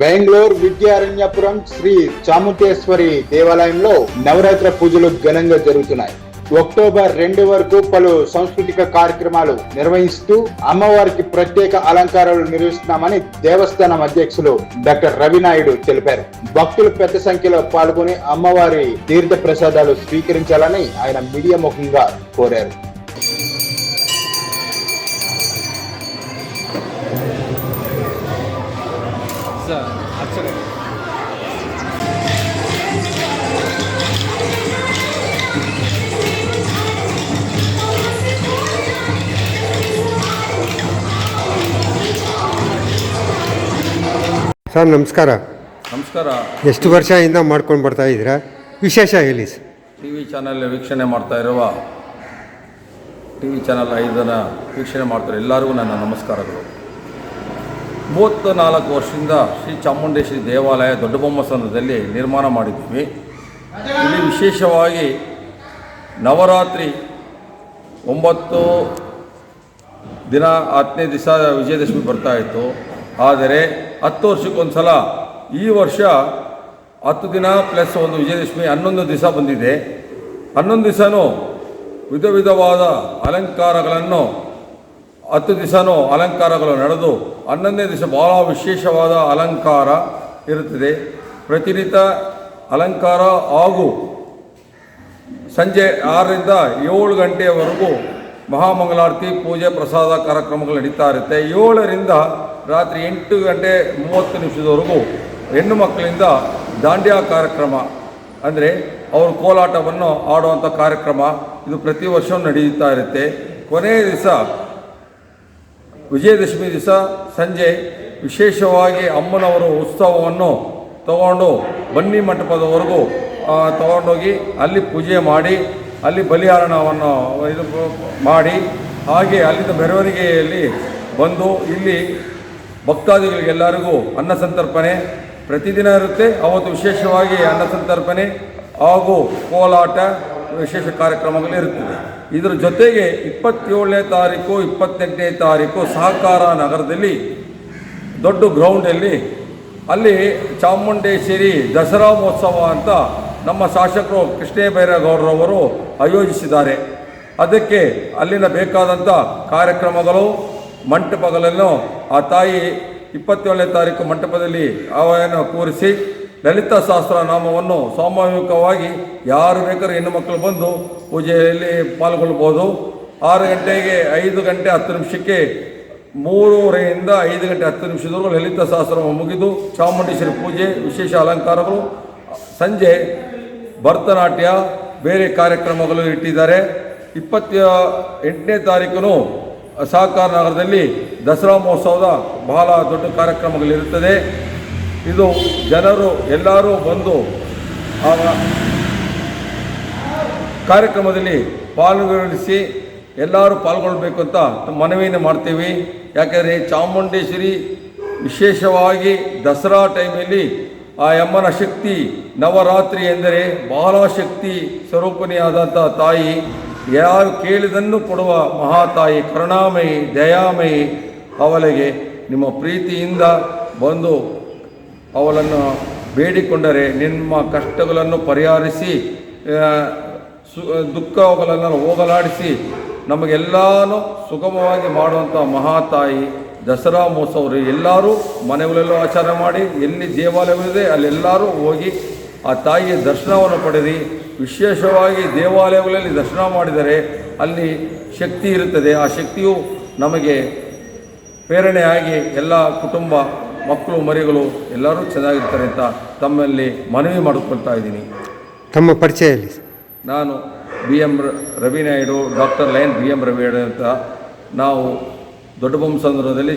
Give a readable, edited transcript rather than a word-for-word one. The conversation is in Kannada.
బెంగళూరు విద్యారణ్యపురం శ్రీ చాముండేశ్వరి దేవాలయంలో నవరాత్రి పూజలు ఘనంగా జరుగుతున్నాయి. అక్టోబర్ 2 వరకు పలు సాంస్కృతిక కార్యక్రమాలు నిర్వహిస్తూ అమ్మవారికి ప్రత్యేక అలంకారాలు నిర్వహిస్తున్నామని దేవస్థానం అధ్యక్షులు డాక్టర్ రవినాయుడు తెలిపారు. భక్తులు పెద్ద సంఖ్యలో పాల్గొని అమ్మవారి తీర్థ ప్రసాదాలు స్వీకరించాలని ఆయన మీడియా ముఖంగా కోరారు. ಸರ್ ನಮಸ್ಕಾರ. ನಮಸ್ಕಾರ. ಎಷ್ಟು ವರ್ಷದಿಂದ ಮಾಡ್ಕೊಂಡು ಬರ್ತಾ ಇದ್ದೀರಾ? ವಿಶೇಷ ಹೇಳಿ ಸರ್. ಟಿ ವಿ ಚಾನಲ್ ವೀಕ್ಷಣೆ ಮಾಡ್ತಾ ಇರುವ ಟಿ ವಿ ಚಾನಲ್ 5 ವೀಕ್ಷಣೆ ಮಾಡ್ತಾರೆ ಎಲ್ಲರಿಗೂ ನನ್ನ ನಮಸ್ಕಾರಗಳು. 34 ವರ್ಷದಿಂದ ಶ್ರೀ ಚಾಮುಂಡೇಶ್ವರಿ ದೇವಾಲಯ ದೊಡ್ಡಬೊಮ್ಮಸಂದ್ರದಲ್ಲಿ ನಿರ್ಮಾಣ ಮಾಡಿದ್ದೀವಿ. ಇಲ್ಲಿ ವಿಶೇಷವಾಗಿ ನವರಾತ್ರಿ 9 ದಿನ 10ನೇ ದಿವಸ ವಿಜಯದಶಮಿ ಬರ್ತಾಯಿತ್ತು. ಆದರೆ 10 ವರ್ಷಕ್ಕೊಂದು ಸಲ ಈ ವರ್ಷ 10 ದಿನ ಪ್ಲಸ್ ಒಂದು ವಿಜಯದಶಮಿ 11 ದಿವಸ ಬಂದಿದೆ. 11 ದಿವಸನೂ ವಿಧ ವಿಧವಾದ ಅಲಂಕಾರಗಳನ್ನು 10 ದಿವಸನೂ ಅಲಂಕಾರಗಳು ನಡೆದು 11ನೇ ದಿವಸ ಭಾಳ ವಿಶೇಷವಾದ ಅಲಂಕಾರ ಇರುತ್ತದೆ. ಪ್ರತಿನಿತ್ಯ ಅಲಂಕಾರ ಹಾಗೂ ಸಂಜೆ 6ರಿಂದ 7 ಗಂಟೆಯವರೆಗೂ ಮಹಾಮಂಗಳಾರತಿ ಪೂಜೆ ಪ್ರಸಾದ ಕಾರ್ಯಕ್ರಮಗಳು ನಡೀತಾ ಇರುತ್ತೆ. 7ರಿಂದ ರಾತ್ರಿ 8 ಗಂಟೆ 30 ನಿಮಿಷದವರೆಗೂ ಹೆಣ್ಣು ಮಕ್ಕಳಿಂದ ದಾಂಡ್ಯಾ ಕಾರ್ಯಕ್ರಮ ಅಂದರೆ ಅವರು ಕೋಲಾಟವನ್ನು ಆಡುವಂಥ ಕಾರ್ಯಕ್ರಮ ಇದು ಪ್ರತಿ ವರ್ಷವೂ ನಡೀತಾ ಇರುತ್ತೆ. ಕೊನೆಯ ದಿವಸ ವಿಜಯದಶಮಿ ದಿವಸ ಸಂಜೆ ವಿಶೇಷವಾಗಿ ಅಮ್ಮನವರು ಉತ್ಸವವನ್ನು ತಗೊಂಡು ಬನ್ನಿ ಮಂಟಪದವರೆಗೂ ತಗೊಂಡೋಗಿ ಅಲ್ಲಿ ಪೂಜೆ ಮಾಡಿ ಅಲ್ಲಿ ಬಲಿಹಾರಣವನ್ನು ಇದು ಮಾಡಿ ಹಾಗೆ ಅಲ್ಲಿಂದ ಮೆರವಣಿಗೆಯಲ್ಲಿ ಬಂದು ಇಲ್ಲಿ ಭಕ್ತಾದಿಗಳಿಗೆಲ್ಲರಿಗೂ ಅನ್ನ ಸಂತರ್ಪಣೆ ಪ್ರತಿದಿನ ಇರುತ್ತೆ. ಅವತ್ತು ವಿಶೇಷವಾಗಿ ಅನ್ನ ಸಂತರ್ಪಣೆ ಹಾಗೂ ಕೋಲಾಟ ವಿಶೇಷ ಕಾರ್ಯಕ್ರಮಗಳು ಇರುತ್ತದೆ. ಇದರ ಜೊತೆಗೆ 27ನೇ ತಾರೀಕು 28ನೇ ತಾರೀಕು ಸಹಕಾರ ನಗರದಲ್ಲಿ ದೊಡ್ಡ ಗ್ರೌಂಡಲ್ಲಿ ಅಲ್ಲಿ ಚಾಮುಂಡೇಶ್ವರಿ ದಸರಾ ಮಹೋತ್ಸವ ಅಂತ ನಮ್ಮ ಶಾಸಕರು ಕೃಷ್ಣ ಬೈರೇಗೌಡರವರು ಆಯೋಜಿಸಿದ್ದಾರೆ. ಅದಕ್ಕೆ ಅಲ್ಲಿನ ಬೇಕಾದಂಥ ಕಾರ್ಯಕ್ರಮಗಳು ಮಂಟಪಗಳನ್ನು ಆ ತಾಯಿ 27ನೇ ತಾರೀಕು ಮಂಟಪದಲ್ಲಿ ಆವಾಹನ ಕೂರಿಸಿ ಲಲಿತಾ ಸಹಸ್ರನಾಮವನ್ನು ಸಾಮೂಹಿಕವಾಗಿ ಯಾರು ಬೇಕಾದ್ರೂ ಹೆಣ್ಣು ಮಕ್ಕಳು ಬಂದು ಪೂಜೆಯಲ್ಲಿ ಪಾಲ್ಗೊಳ್ಬೋದು. 6 ಗಂಟೆಗೆ 5 ಗಂಟೆ 10 ನಿಮಿಷಕ್ಕೆ 3:30ರಿಂದ 5 ಗಂಟೆ 10 ನಿಮಿಷದವರೆಗೂ ಲಲಿತಾ ಸಹಸ್ರನಾಮ ಮುಗಿದು ಚಾಮುಂಡೇಶ್ವರಿ ಪೂಜೆ ವಿಶೇಷ ಅಲಂಕಾರಗಳು ಸಂಜೆ ಭರತನಾಟ್ಯ ಬೇರೆ ಕಾರ್ಯಕ್ರಮಗಳು ಇಟ್ಟಿದ್ದಾರೆ. 28ನೇ ತಾರೀಕು ಸಹಕಾರ ನಗರದಲ್ಲಿ ದಸರಾ ಮಹೋತ್ಸವದ ಬಹಳ ದೊಡ್ಡ ಕಾರ್ಯಕ್ರಮಗಳಿರುತ್ತದೆ. ಇದು ಜನರು ಎಲ್ಲರೂ ಬಂದು ಆ ಕಾರ್ಯಕ್ರಮದಲ್ಲಿ ಪಾಲ್ಗೊಳಿಸಿ ಎಲ್ಲರೂ ಪಾಲ್ಗೊಳ್ಬೇಕು ಅಂತ ಮನವಿಯನ್ನು ಮಾಡ್ತೀವಿ. ಯಾಕೆಂದರೆ ಚಾಮುಂಡೇಶ್ವರಿ ವಿಶೇಷವಾಗಿ ದಸರಾ ಟೈಮಲ್ಲಿ ಆ ಅಮ್ಮನ ಶಕ್ತಿ ನವರಾತ್ರಿ ಎಂದರೆ ಬಹಳ ಶಕ್ತಿ ಸ್ವರೂಪಿಣಿಯಾದಂಥ ತಾಯಿ, ಯಾರು ಕೇಳಿದನ್ನು ಕೊಡುವ ಮಹಾತಾಯಿ, ಕರುಣಾಮಯಿ, ದಯಾಮಯಿ. ಅವಳಿಗೆ ನಿಮ್ಮ ಪ್ರೀತಿಯಿಂದ ಬಂದು ಅವಳನ್ನು ಬೇಡಿಕೊಂಡರೆ ನಿಮ್ಮ ಕಷ್ಟಗಳನ್ನು ಪರಿಹರಿಸಿ ದುಃಖಗಳನ್ನು ಹೋಗಲಾಡಿಸಿ ನಮಗೆಲ್ಲನೂ ಸುಗಮವಾಗಿ ಮಾಡುವಂಥ ಮಹಾತಾಯಿ ದಸರಾ ಮಹೋತ್ಸವ ಎಲ್ಲರೂ ಮನೆಗಳಲ್ಲೂ ಆಚರಣೆ ಮಾಡಿ, ಎಲ್ಲಿ ದೇವಾಲಯವಿದೆ ಅಲ್ಲೆಲ್ಲರೂ ಹೋಗಿ ಆ ತಾಯಿಯ ದರ್ಶನವನ್ನು ಪಡೆದು ವಿಶೇಷವಾಗಿ ದೇವಾಲಯಗಳಲ್ಲಿ ದರ್ಶನ ಮಾಡಿದರೆ ಅಲ್ಲಿ ಶಕ್ತಿ ಇರುತ್ತದೆ. ಆ ಶಕ್ತಿಯು ನಮಗೆ ಪ್ರೇರಣೆಯಾಗಿ ಎಲ್ಲ ಕುಟುಂಬ ಮಕ್ಕಳು ಮರಿಗಳು ಎಲ್ಲರೂ ಚೆನ್ನಾಗಿರ್ತಾರೆ ಅಂತ ತಮ್ಮಲ್ಲಿ ಮನವಿ ಮಾಡಿಕೊಳ್ತಾ ಇದ್ದೀನಿ. ತಮ್ಮ ಪರಿಚಯದಲ್ಲಿ ನಾನು BM Ravi Naidu, doctor line BM Ravi Naidu ಅಂತ. ನಾವು ದೊಡ್ಡಬೊಮ್ಮಸಂದ್ರದಲ್ಲಿ